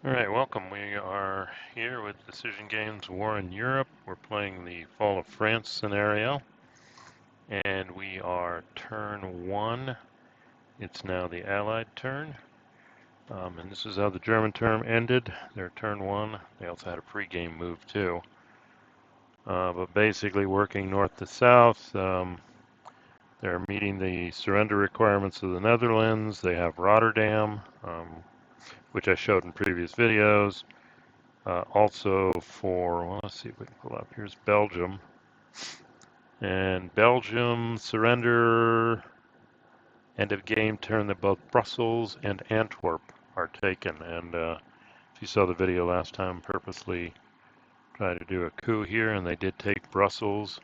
Alright, welcome. We are here with Decision Games War in Europe. We're playing the Fall of France scenario, and we are turn 1. It's now the Allied turn, and this is how the German turn ended. Their turn 1. They also had a pre-game move too. But basically working north to south, they're meeting the surrender requirements of the Netherlands. They have Rotterdam, which I showed in previous videos. Also well, let's see if we can pull up. Here's Belgium. And Belgium surrender, end of game turn that both Brussels and Antwerp are taken. And if you saw the video last time, purposely tried to do a coup here, and they did take Brussels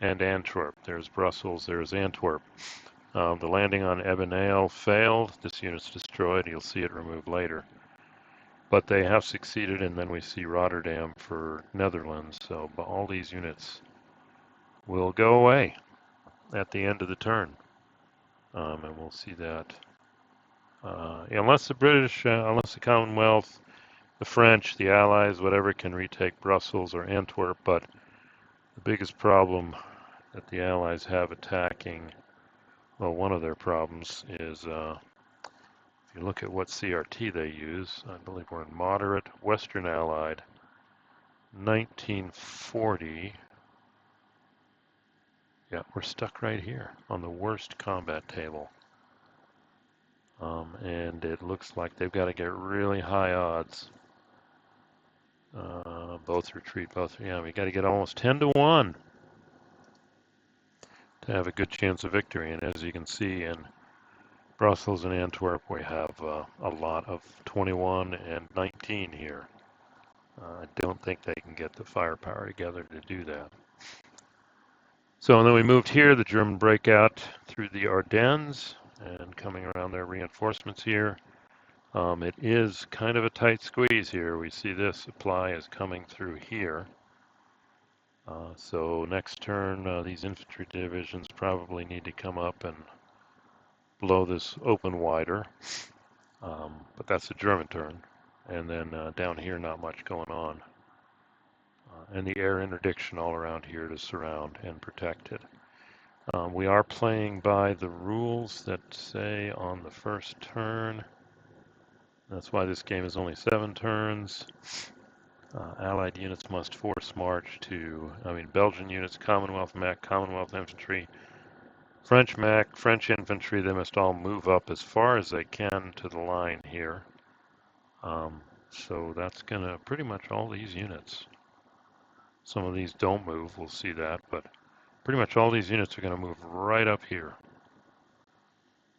and Antwerp. There's Brussels, there's Antwerp. The landing on Ebenael failed. This unit's destroyed. You'll see it removed later. But they have succeeded, and then we see Rotterdam for Netherlands. So all these units will go away at the end of the turn. And we'll see that. Unless the British, unless the Commonwealth, the French, the Allies, whatever, can retake Brussels or Antwerp. But the biggest problem that the Allies have attacking, well, one of their problems is if you look at what CRT they use, I believe we're in moderate Western Allied 1940. Yeah, we're stuck right here on the worst combat table. And it looks like they've got to get really high odds. Both retreat, yeah, we got to get almost 10 to 1 to have a good chance of victory. And as you can see in Brussels and Antwerp, we have a lot of 21 and 19 here. I don't think they can get the firepower together to do that. So and then we moved here, the German breakout through the Ardennes and coming around their reinforcements here. It is kind of a tight squeeze here. We see this supply is coming through here. So next turn, these infantry divisions probably need to come up and blow this open wider. But that's the German turn. And then down here, not much going on. And the air interdiction all around here to surround and protect it. We are playing by the rules that say on the first turn. That's why this game is only 7 turns. Allied units must force march to, Belgian units, Commonwealth mech, Commonwealth infantry, French mech, French infantry, they must all move up as far as they can to the line here. So that's going to pretty much all these units. Some of these don't move, we'll see that, but pretty much all these units are going to move right up here.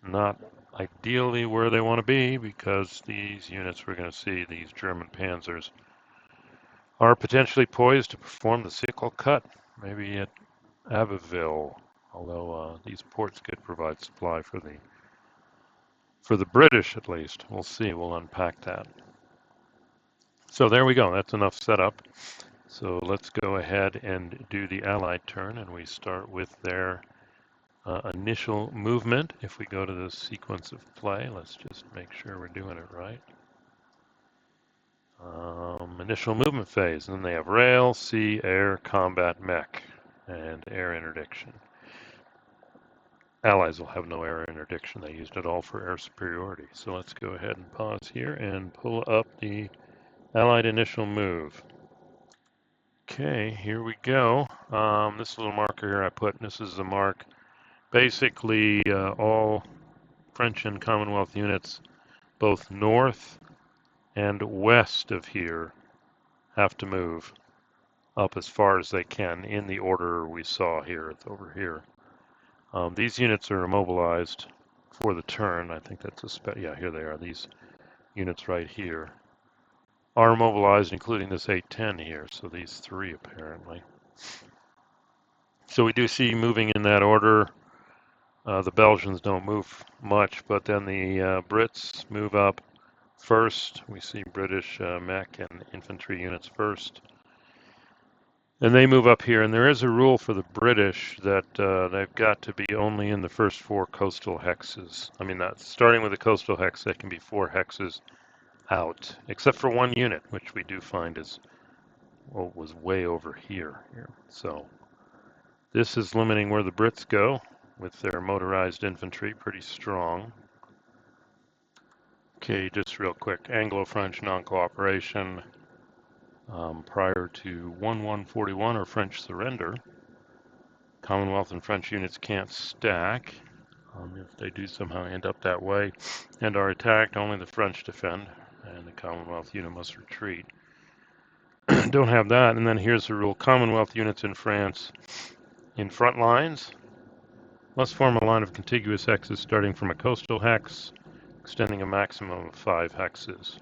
Not ideally where they want to be, because these units we're going to see, these German panzers, are potentially poised to perform the sickle cut, maybe at Abbeville, although these ports could provide supply for the British at least. We'll see. We'll unpack that. So there we go. That's enough setup. So let's go ahead and do the Allied turn, and we start with their initial movement. If we go to the sequence of play, let's just make sure we're doing it right. Initial movement phase, and then they have rail, sea, air, combat, mech, and air interdiction. Allies will have no air interdiction. They used it all for air superiority. So let's go ahead and pause here and pull up the Allied initial move. Okay, here we go. This little marker here I put, this is the mark. Basically, all French and Commonwealth units, both north and west of here, have to move up as far as they can in the order we saw here. It's over here. These units are immobilized for the turn. I think that's yeah, here they are. These units right here are immobilized, including this 810 here. So these 3 apparently. So we do see moving in that order. The Belgians don't move much, but then the Brits move up first. We see British mech and infantry units first. And they move up here, and there is a rule for the British that they've got to be only in the first 4 coastal hexes. Starting with the coastal hex, they can be 4 hexes out, except for one unit, which we do find is, well, was way over here. So this is limiting where the Brits go with their motorized infantry, pretty strong. Okay, just real quick, Anglo-French non-cooperation prior to 1141 or French surrender. Commonwealth and French units can't stack. If they do somehow end up that way and are attacked, only the French defend, and the Commonwealth unit must retreat. Don't have that, and then here's the rule. Commonwealth units in France in front lines must form a line of contiguous hexes starting from a coastal hex, extending a maximum of 5 hexes.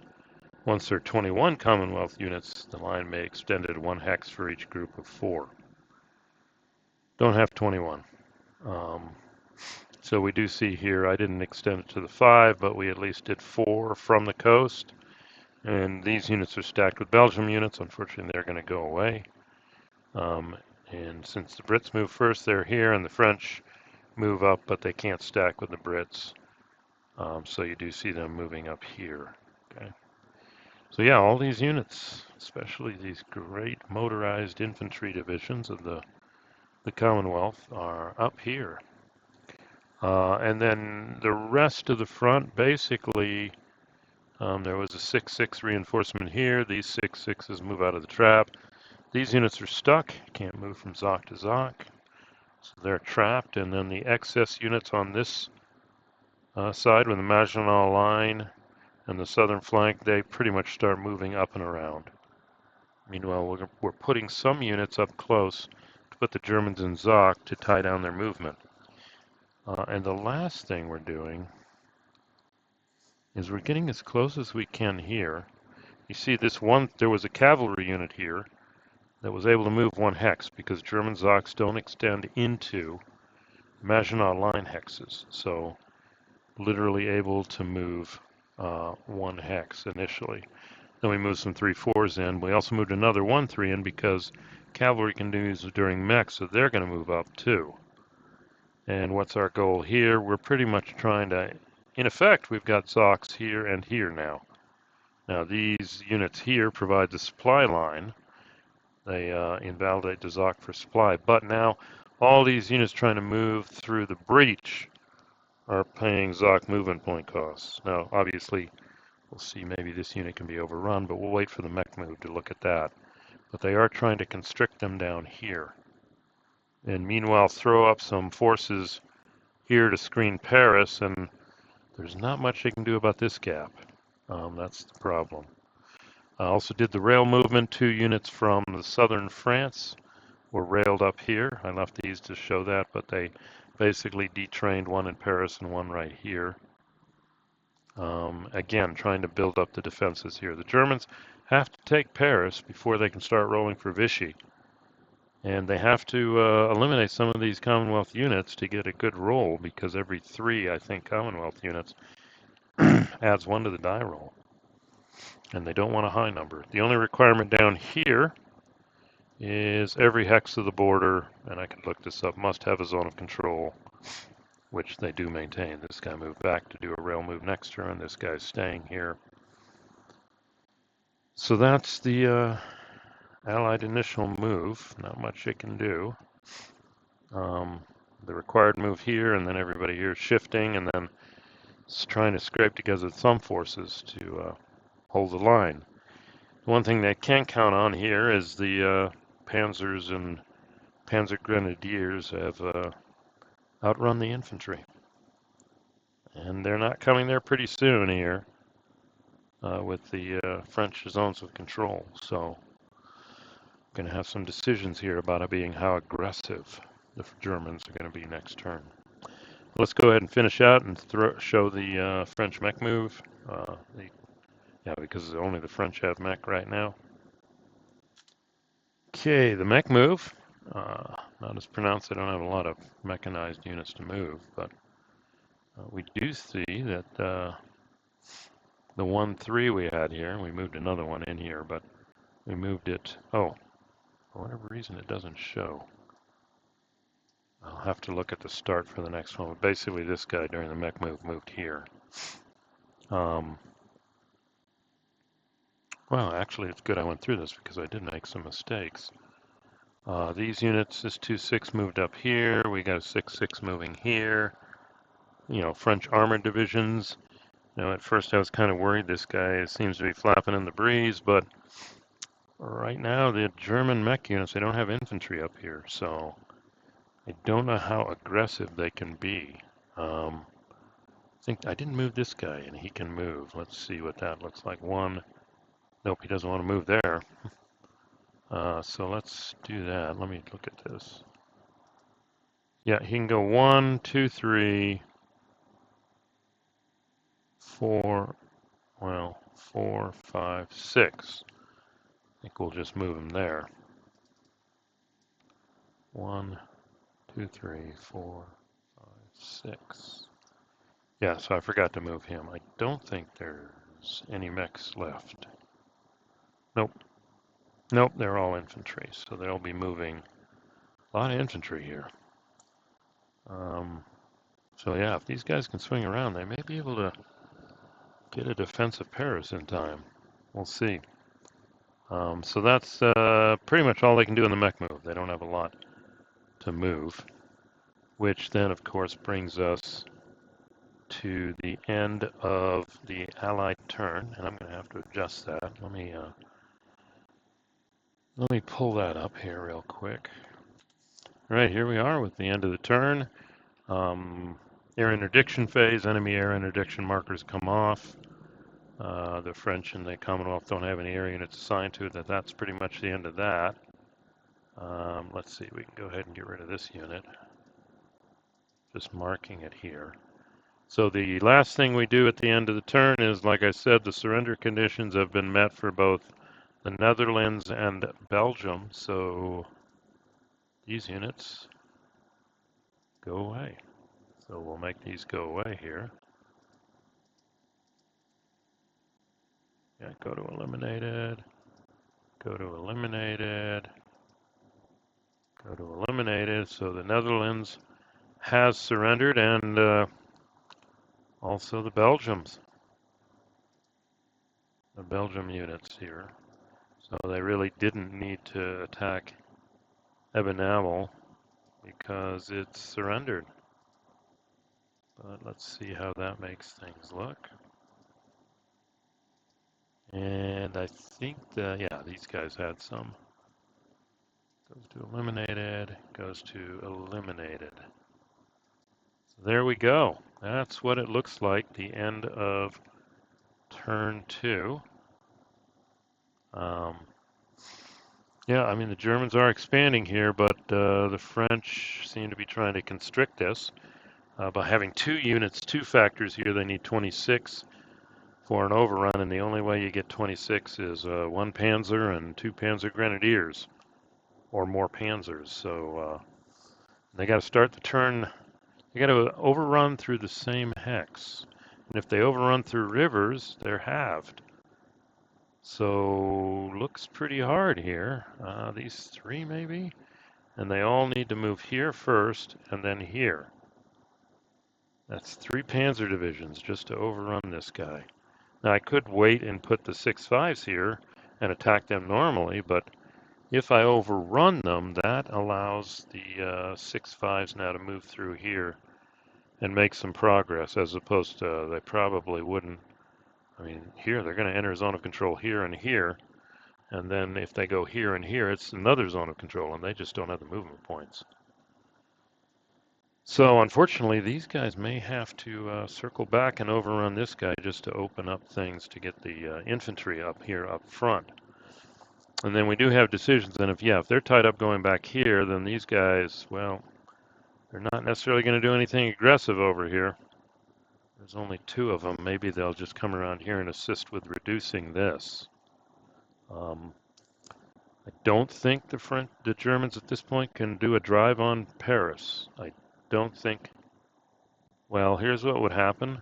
Once there are 21 Commonwealth units, the line may extend it 1 hex for each group of 4. Don't have 21. So we do see here, I didn't extend it to the 5, but we at least did 4 from the coast. And these units are stacked with Belgian units. Unfortunately, they're going to go away. And since the Brits move first, they're here, and the French move up, but they can't stack with the Brits. So you do see them moving up here. Okay. So yeah, all these units, especially these great motorized infantry divisions of the Commonwealth, are up here. And then the rest of the front, basically, there was a 6-6 reinforcement here. These 6-6s move out of the trap. These units are stuck, can't move from Zoc to Zoc, so they're trapped. And then the excess units on this side with the Maginot Line and the southern flank, they pretty much start moving up and around. Meanwhile, we're putting some units up close to put the Germans in Zoc to tie down their movement. And the last thing we're doing is we're getting as close as we can here. You see this one, there was a cavalry unit here that was able to move 1 hex because German Zocs don't extend into Maginot Line hexes. So literally able to move 1 hex initially. Then we moved some 3-4s in. We also moved another 1-3 in because cavalry can do these during mech, so they're going to move up too. And what's our goal here? We're pretty much trying to, in effect, we've got Zocs here and here now. Now these units here provide the supply line. They invalidate the Zoc for supply. But now all these units trying to move through the breach are paying Zoc movement point costs. Now obviously we'll see maybe this unit can be overrun, but we'll wait for the mech move to look at that. But they are trying to constrict them down here. And meanwhile throw up some forces here to screen Paris, and there's not much they can do about this gap. That's the problem. I also did the rail movement. 2 units from the southern France were railed up here. I left these to show that, but they basically detrained 1 in Paris and 1 right here. Again, trying to build up the defenses here. The Germans have to take Paris before they can start rolling for Vichy. And they have to eliminate some of these Commonwealth units to get a good roll, because every 3, I think, Commonwealth units adds 1 to the die roll. And they don't want a high number. The only requirement down here is every hex of the border, and I can look this up, must have a zone of control, which they do maintain. This guy moved back to do a rail move next turn. This guy's staying here. So that's the Allied initial move. Not much it can do. The required move here, and then everybody here is shifting, and then it's trying to scrape together some forces to hold the line. One thing they can count on here is the Panzers and Panzer Grenadiers have outrun the infantry. And they're not coming there pretty soon here with the French zones of control. So I'm going to have some decisions here about it being how aggressive the Germans are going to be next turn. Let's go ahead and finish out and show the French mech move. Yeah, because only the French have mech right now. Okay, the mech move. Not as pronounced. They don't have a lot of mechanized units to move, but we do see that the 1-3 we had here, we moved another one in here, but we moved it. Oh, for whatever reason, it doesn't show. I'll have to look at the start for the next one. But basically, this guy during the mech move moved here. Well, actually, it's good I went through this because I did make some mistakes. These units, this 2-6 moved up here. We got a 6-6 moving here. You know, French armored divisions. You know, at first I was kind of worried. This guy seems to be flapping in the breeze, but right now the German mech units, they don't have infantry up here, so I don't know how aggressive they can be. I think I didn't move this guy, and he can move. Let's see what that looks like. One. Nope, he doesn't want to move there. So let's do that. Let me look at this. Yeah, he can go 1, 2, 3, 4. Well, 4, 5, 6. I think we'll just move him there. 1, 2, 3, 4, 5, 6. Yeah, so I forgot to move him. I don't think there's any mechs left. Nope. Nope, they're all infantry, so they'll be moving. A lot of infantry here. So yeah, if these guys can swing around, they may be able to get a defensive Paris in time. We'll see. So that's pretty much all they can do in the mech move. They don't have a lot to move, which then, of course, brings us to the end of the Allied turn, and I'm going to have to adjust that. Let me pull that up here real quick. All right, here we are with the end of the turn. Air interdiction phase, enemy air interdiction markers come off. The French and the Commonwealth don't have any air units assigned to it. That's pretty much the end of that. Let's see, we can go ahead and get rid of this unit. Just marking it here. So the last thing we do at the end of the turn is, like I said, the surrender conditions have been met for both the Netherlands and Belgium. So these units go away. So we'll make these go away here. Yeah, go to eliminated, go to eliminated, go to eliminated. So the Netherlands has surrendered, and also the Belgium units here. So they really didn't need to attack Ebenamel because it's surrendered. But let's see how that makes things look. And I think that, yeah, these guys had some. Goes to eliminated, goes to eliminated. So there we go. That's what it looks like, the end of turn 2. Yeah, I mean, the Germans are expanding here, but the French seem to be trying to constrict this. By having 2 units, 2 factors here, they need 26 for an overrun, and the only way you get 26 is 1 Panzer and 2 Panzer Grenadiers, or more Panzers. So they got to start the turn. They got to overrun through the same hex, and if they overrun through rivers, they're halved. So looks pretty hard here. These 3 maybe, and they all need to move here first, and then here. That's 3 Panzer divisions just to overrun this guy. Now I could wait and put the 6.5s here and attack them normally, but if I overrun them, that allows the 6.5s now to move through here and make some progress, as opposed to they probably wouldn't. I mean, here they're going to enter zone of control here and here, and then if they go here and here, it's another zone of control, and they just don't have the movement points. So unfortunately, these guys may have to circle back and overrun this guy just to open up things to get the infantry up here up front. And then we do have decisions, and if they're tied up going back here, then these guys, well, they're not necessarily going to do anything aggressive over here. There's only 2 of them. Maybe they'll just come around here and assist with reducing this. I don't think the Germans at this point can do a drive on Paris. I don't think. Well, here's what would happen.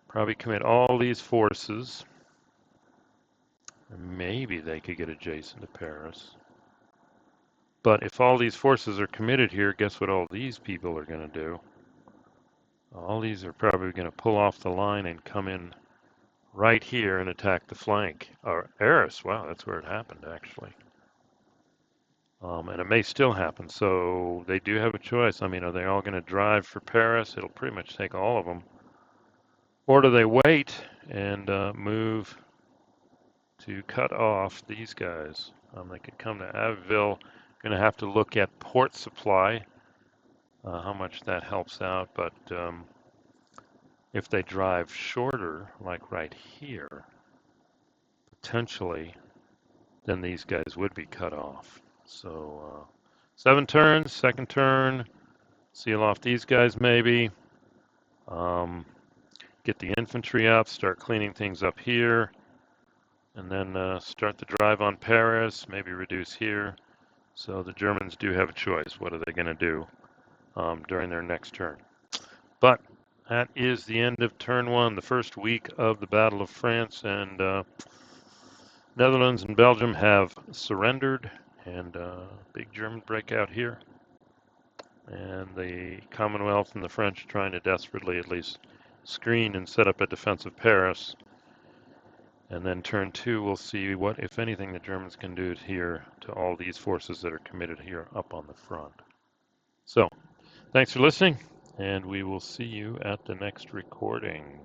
Probably commit all these forces. Maybe they could get adjacent to Paris. But if all these forces are committed here, guess what all these people are going to do? All these are probably going to pull off the line and come in right here and attack the flank. Or Arras, wow, that's where it happened actually. And it may still happen, so they do have a choice. I mean, are they all going to drive for Paris? It'll pretty much take all of them. Or do they wait and move to cut off these guys? They could come to Abbeville. Going to have to look at port supply, how much that helps out. But if they drive shorter, like right here, potentially, then these guys would be cut off. So 7 turns, second turn, seal off these guys maybe. Get the infantry up, start cleaning things up here, and then start the drive on Paris, maybe reduce here. So the Germans do have a choice. What are they going to do during their next turn? But that is the end of turn 1, the first week of the Battle of France, and Netherlands and Belgium have surrendered, and big German breakout here. And the Commonwealth and the French trying to desperately at least screen and set up a defensive Paris. And then turn 2, we'll see what, if anything, the Germans can do here to all these forces that are committed here up on the front. So, thanks for listening, and we will see you at the next recording.